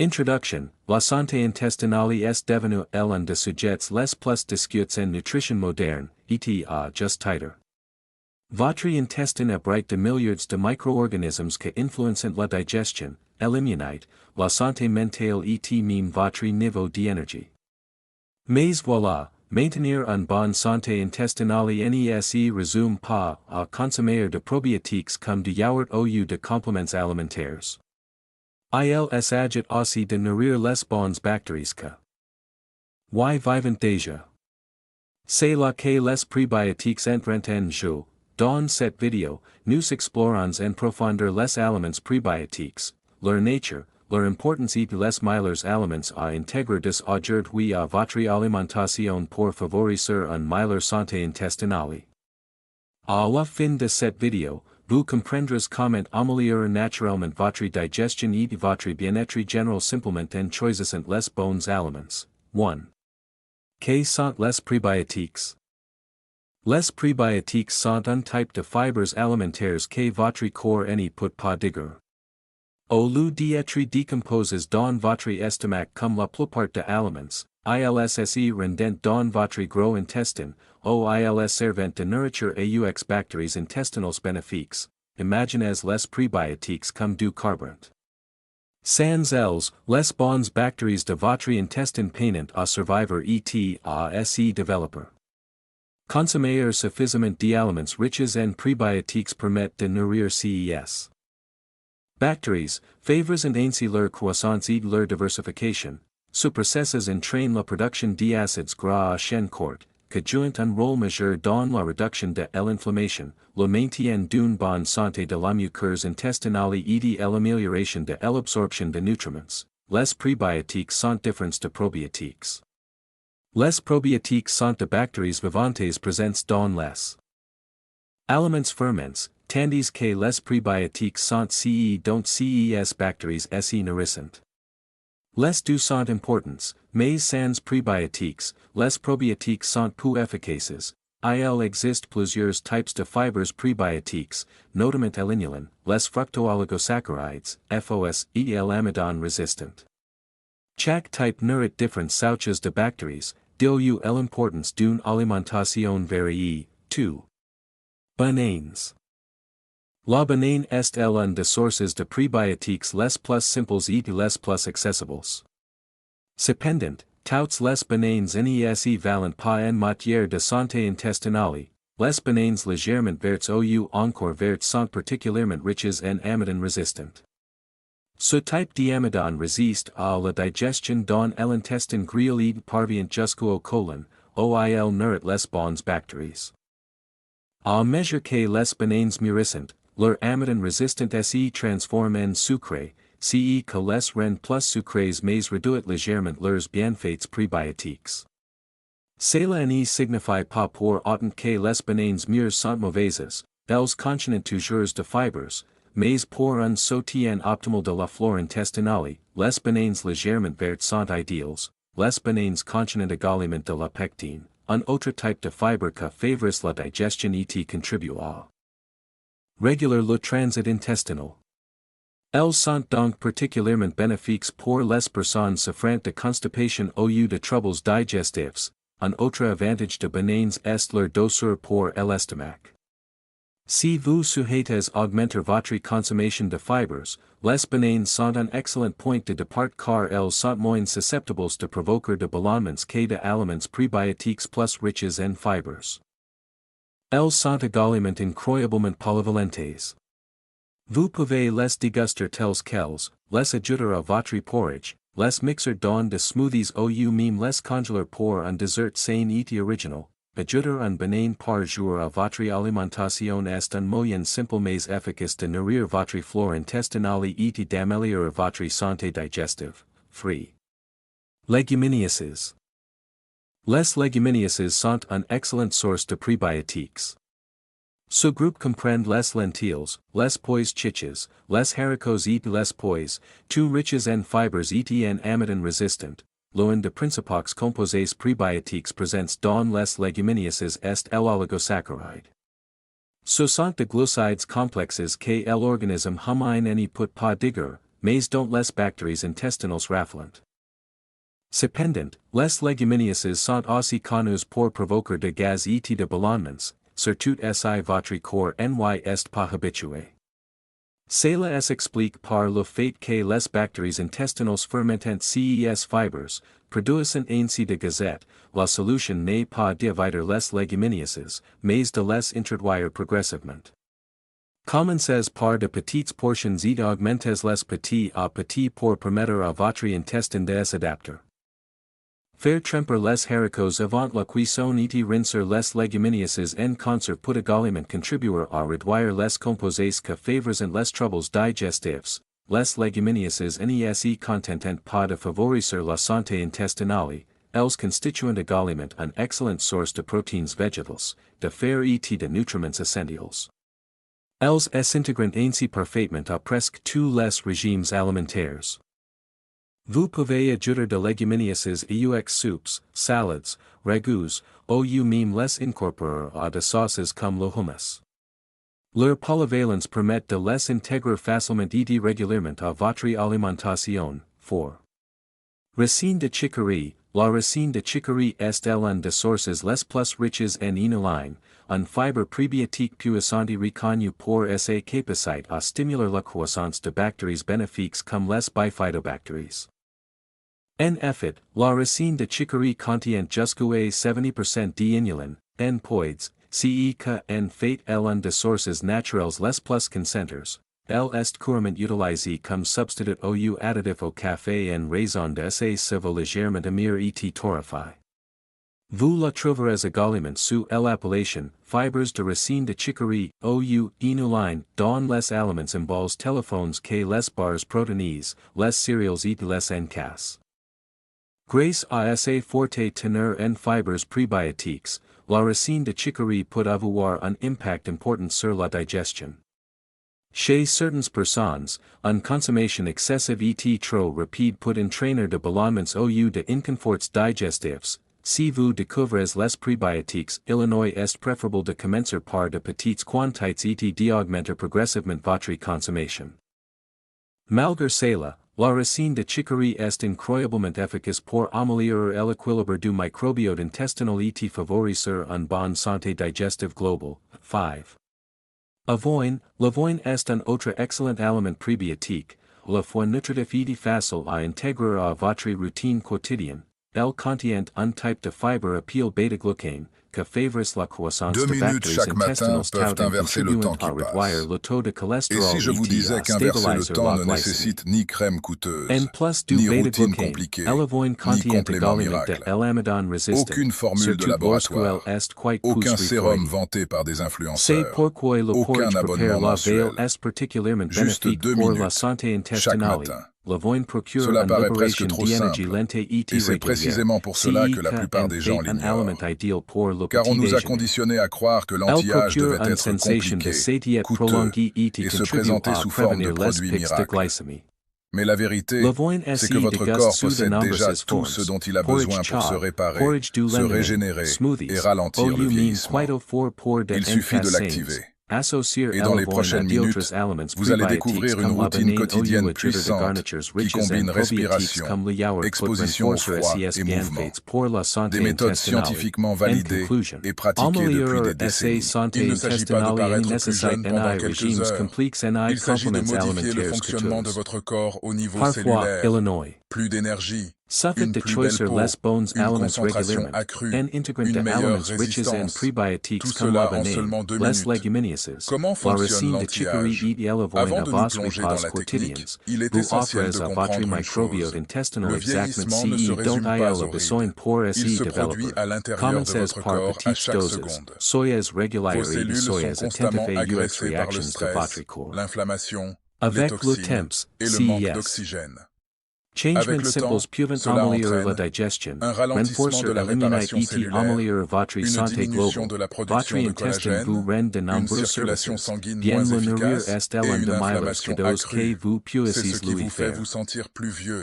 Introduction. La santé intestinale est devenue l'un des sujets les plus discutés en nutrition moderne, et just tighter. Votre intestin abrite de milliards de micro-organismes qui influencent la digestion, l'immunité, la santé mentale et même votre niveau d'énergie. Mais voilà, maintenir une bonne santé intestinale ne résume pas à consommer de probiotiques comme du yaourt ou de compléments alimentaires. Il s'agit aussi de nourrir les bonnes bactéries que y vivent déjà. C'est là que les prébiotiques entrent en jeu. Dans cette vidéo, nous explorons en profondeur les aliments prébiotiques, leur nature, leur importance et les meilleurs aliments à intégrer aujourd'hui à votre alimentation pour favoriser une meilleure santé intestinale. À la fin de cette vidéo, vous comprendrez comment améliorer naturellement votre digestion et votre bien-être général simplement en choisissant les bons aliments. 1. Que sont les prébiotiques? Les prébiotiques sont un type de fibres alimentaires que votre corps ne peut pas digérer. Au lieu d'être décomposés dans votre estomac comme la plupart des aliments, ils rendent dans votre gros intestin, ou ils servent de nourriture aux bactéries intestinales bénéfiques. Imaginez les prébiotiques comme du carburant. Sans elles, les bonnes bactéries de votre intestin peinent à survivre et à se développer. Consommer suffisamment d'aliments riches en prébiotiques permet de nourrir ces bactéries, favorisant ainsi leur croissance et leur diversification. Ce processus entraîne la production d'acides gras à chaîne courte, que jouent un rôle majeur dans la réduction de l'inflammation, le maintien d'une bonne santé de la muqueuse intestinale et de l'amélioration de l'absorption de nutriments. Les prébiotiques sont différents de probiotiques. Les probiotiques sont de bactéries vivantes présentes dans les aliments ferments, tandis que les prébiotiques sont dont ces bactéries se nourrissent. Les deux sont importants, mais sans prébiotiques, les probiotiques sont peu efficaces. Il existe plusieurs types de fibres prébiotiques, notamment l'inulin, les fructooligosaccharides, FOS, et l'amidon résistant. Chaque type nourrit différentes souches de bactéries, d'où l'importance d'une alimentation variée. 2. Bananes. La banane est l'une des sources de prébiotiques les plus simples et les plus accessibles. Cependant, toutes les bananes ne valent pas en matière de santé intestinale. Les bananes légèrement vertes ou encore vertes sont particulièrement riches en amidon résistant. Ce type d'amidon résiste à la digestion dans l'intestin grêle et parvient jusqu'au côlon, où il nourrit les bonnes bactéries. À mesure que les bananes mûrissent, leur amidon résistant se transforme en sucre, ce que les rend plus sucrés mais réduit légèrement leurs bienfaits prébiotiques. Cela ne signifie pas pour autant que les bananes mûres sont mauvaises, elles contiennent toujours de fibres, mais pour un soutien optimal de la flore intestinale, les bananes légèrement vertes sont idéales. Les bananes contiennent également de la pectine, un autre type de fibre que favorise la digestion et contribue à réguler le transit intestinal. Elles sont donc particulièrement bénéfiques pour les personnes souffrant de constipation ou de troubles digestifs. Un autre avantage de bananes est leur douceur pour l'estomac. Si vous souhaitez augmenter votre consommation de fibres, les bananes sont un excellent point de départ car elles sont moins susceptibles de provoquer de ballonnements que de aliments prébiotiques plus riches en fibres. Elles sont également incroyablement polyvalentes. Vous pouvez les déguster tels quels, les ajouter à votre porridge, les mixer dans de smoothies ou même les congeler pour un dessert sain et original. Ajouter un banane par jour à votre alimentation est un moyen simple mais efficace de nourrir votre flore intestinale et d'améliorer votre santé digestive. Free. Legumineuses. Les légumineuses sont une excellente source de prébiotiques. Ce groupe comprend les lentilles, les pois chiches, les haricots et les pois, tout riches en fibres et en amidon résistant. L'un des principaux composés prébiotiques présents dans les légumineuses est l'oligosaccharide. Ce sont de glucides complexes que l'organisme humain ne peut pas digérer, mais dont les bactéries intestinales raflant. Cependant, les légumineuses sont aussi connues pour provoquer de gaz et de ballonnements, surtout si votre corps n'y est pas habitué. Cela s'explique par le fait que les bactéries intestinales fermentent ces fibres, produisent ainsi de gazette. La solution n'est pas d'éviter les légumineuses, mais de les introduire progressivement. Commencez par de petites portions et augmentez les petit à petit pour permettre à votre intestin de s'adapter. Faire tremper les haricots avant la cuisson et rincer les légumineuses en concert peut également contribuer à réduire les composés que favorisent les troubles digestifs. Les légumineuses n'y contentent pas de favoriser la santé intestinale, elles constituent également une excellente source de protéines végétales, de fer et de nutriments essentiels. Elles s'intégrent ainsi parfaitement à presque tous les régimes alimentaires. Vous pouvez ajouter de légumineuses aux soupes, salades, ragoûts, ou même les incorporer à des sauces comme le hummus. Leur polyvalence permet de les intégrer facilement et régulièrement à votre alimentation. 4. Racine de chicory. La racine de chicory est l'une des sources les plus riches en inulines, un fibre prébiotique puissant reconnu pour sa capacité à stimuler la croissance de bactéries bénéfiques comme les bifidobactéries. En effet, la racine de chicory contient jusqu'à 70% d'inulines, en poids, ce que en fait l'une des sources naturelles les plus concentrées. Elle est couramment utilisée comme substitut au additif au café en raison de sa saveur légèrement amère et torréfiée. Vous la trouverez également sous l'appellation fibres de racine de chicory ou inulines dans les aliments en bols téléphones que les barres protéinées, les céréales et les encas. Grâce à sa forte teneur en fibres prébiotiques, la racine de chicory peut avoir un impact important sur la digestion. Chez certaines personnes, une consommation excessive et trop rapide peut entraîner de ballonnements ou de inconforts digestifs. Si vous découvrez les prébiotiques, il est préférable de commencer par de petites quantités et d'augmenter progressivement votre consommation. Malgré cela, la racine de chicory est incroyablement efficace pour améliorer l'équilibre du microbiote intestinal et favoriser une bonne santé digestive globale. 5. L'avoine est un autre excellent aliment prébiotique, la fois nutritif et facile à intégrer à votre routine quotidienne. Elle contient un type de fibre appelé bêta-glucane, que favorise la croissance de bactéries intestinales tout en contribuant à réduire le taux de Et cholestérol si je vous disais qu'inverser le temps ne nécessite ni crème coûteuse, En plus du ni routine bêta-glucane, compliquée, l'avoine ni contient complément également de miracle. l'amidon résistant, Aucune formule de surtout lorsque laboratoire, elle est quite aucun pousse sérum refroidie. vanté par des C'est influenceurs, pourquoi le aucun porridge préparé abonnement la veille mensuel. est particulièrement Juste bénéfique 2 pour la minutes, santé chaque intestinale. matin. L'avoine procure Cela une paraît presque libération trop d'énergie simple, lente et et c'est régulière, précisément pour cela que la plupart des gens un aliment l'ignorent. idéal pour le Car on petit nous a déjeuner. conditionnés à croire que Elle l'anti-âge procure devait une être sensation de compliqué, satiété coûteux, prolongée et et se contribue présenter à sous forme de prévenir les produits pics de miracles. glycémie. Mais la vérité, L'avoine c'est est que votre corps sous de possède déjà nombreuses tout formes. ce dont il a Porridge besoin pour se chaud, réparer, porridge du se lendemain, régénérer smoothies, et ralentir le ou même vieillissement. quite fort pour de Il suffit de encas l'activer. associer Et dans les l'avoine prochaines à minutes, d'autres aliments vous allez prébiotiques découvrir une comme la routine banane ou quotidienne ajouter de puissante garnitures qui riches combine en probiotiques respiration, comme le yaourt peut exposition au renforcer froid ses et mouvement. bienfaits pour la santé Des méthodes intestinale. scientifiquement En validées conclusion, et pratiquées depuis des décennies. santé Il ne s'agit pas de intestinale paraître plus nécessite jeune pendant quelques régimes heures. complexes et Il s'agit de compléments modifier le alimentaires fonctionnement de coûteux. votre corps au niveau Parfois, cellulaire. Illinois. Plus d'énergie, Suffit une de plus belle choisir peau, les bons une aliments concentration régulièrement, accrue, en intégrant une de meilleure aliments riches en résistance. prébiotiques Tout comme la cela en banane, seulement 2 les minutes. légumineuses, Comment la fonctionne racine de chicory l'anti-âge? et l'avoine Avant à de vos nous plonger repas dans la quotidiens, technique, il est vous essentiel offrez de à votre comprendre une microbiote chose. intestinal Le exactement vieillissement ne se ce dont résume il pas a aux besoin rides. pour Il s'y se produit développer. à l'intérieur de Commencez votre par corps à petites chaque doses, seconde. soyez Vos régulières et cellules soyez sont attentifs constamment aux agressées par le réactions de votre stress, corps. l'inflammation, les Avec le toxines temps, et le manque CES. d'oxygène. Changements Avec le temps, simples peuvent cela améliorer la entraîne digestion, un ralentissement renforcer de la l'immunité réparation et cellulaire, améliorer votre une santé diminution globale. de la Votre production de intestin vous collagène, rend de une nombreux circulation services. sanguine Bien moins le nourrir efficace est et l'un une de meilleures inflammation cadeaux que accrue. vous C'est ce puissiez qui lui vous fait faire. vous sentir plus vieux.